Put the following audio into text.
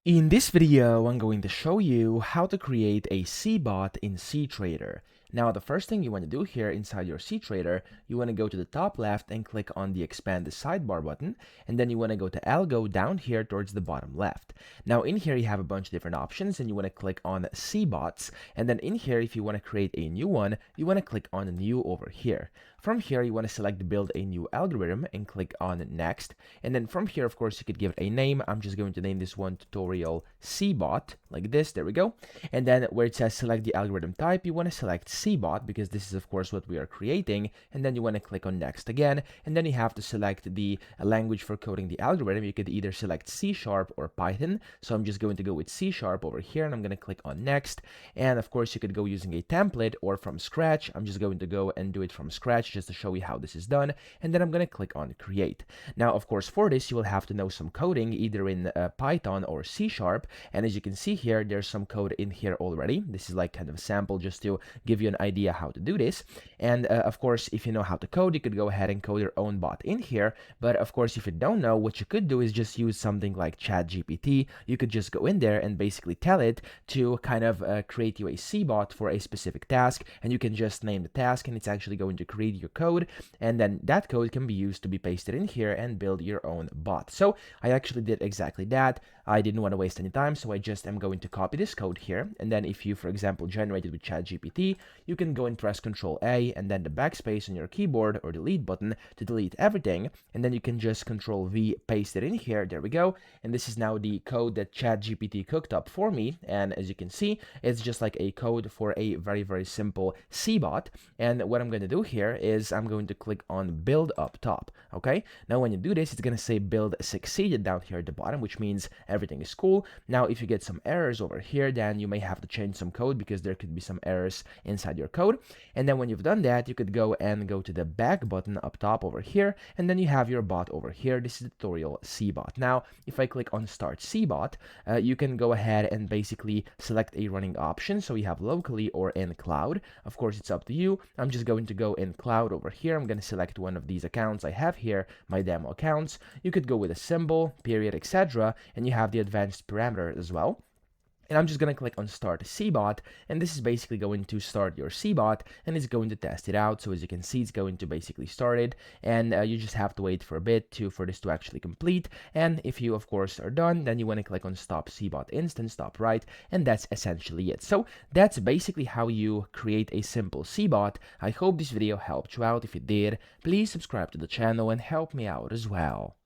In this video, I'm going to show you how to create a cBot in cTrader. Now, the first thing you want to do here inside your cTrader, you want to go to the top left and click on the Expand the Sidebar button, and then you want to go to Algo down here towards the bottom left. Now, in here, you have a bunch of different options, and you want to click on cBots, and then in here, if you want to create a new one, you want to click on New over here. From here, you want to select Build a New Algorithm and click on Next, and then from here, of course, you could give it a name. I'm just going to name this one Tutorial cBot, like this, there we go. And then where it says select the algorithm type, you want to select cBot because this is of course what we are creating, and then you want to click on next again, and then you have to select the language for coding the algorithm. You could either select C# or Python, so I'm just going to go with C# over here, and I'm going to click on next. And of course you could go using a template or from scratch. I'm just going to go and do it from scratch just to show you how this is done, and then I'm going to click on create. Now of course for this you will have to know some coding either in Python or C#, and as you can see here, there's some code in here already. This is like kind of a sample just to give you an idea how to do this. And of course, if you know how to code, you could go ahead and code your own bot in here. But of course, if you don't know, what you could do is just use something like ChatGPT. You could just go in there and basically tell it to kind of create you a cBot for a specific task, and you can just name the task, and it's actually going to create your code, and then that code can be used to be pasted in here and build your own bot. So I actually did exactly that. I didn't want to waste any time, so I just am going to copy this code here, and then if you, for example, generate it with ChatGPT, you can go and press Ctrl A and then the backspace on your keyboard or delete button to delete everything, and then you can just Ctrl V, paste it in here, there we go, and this is now the code that ChatGPT cooked up for me, and as you can see, it's just like a code for a very simple cBot. And what I'm going to do here is I'm going to click on build up top. Okay, now when you do this, it's going to say build succeeded down here at the bottom, which means everything is cool. Now if you get some errors over here, then you may have to change some code because there could be some errors inside your code. And then when you've done that, you could go to the back button up top over here, and then you have your bot over here. This is the Tutorial cBot. Now if I click on start cBot, you can go ahead and basically select a running option, so you have locally or in cloud. Of course it's up to you. I'm just going to go in cloud over here. I'm going to select one of these accounts I have here, my demo accounts. You could go with a symbol, period, etc., and you have the advanced parameter as well. And I'm just going to click on start cBot, and this is basically going to start your cBot, and it's going to test it out. So as you can see, it's going to basically start it, and you just have to wait for a bit for this to actually complete. And if you of course are done, then you want to click on stop cBot instance, stop right, and that's essentially it. So that's basically how you create a simple cBot. I hope this video helped you out. If it did, please subscribe to the channel and help me out as well.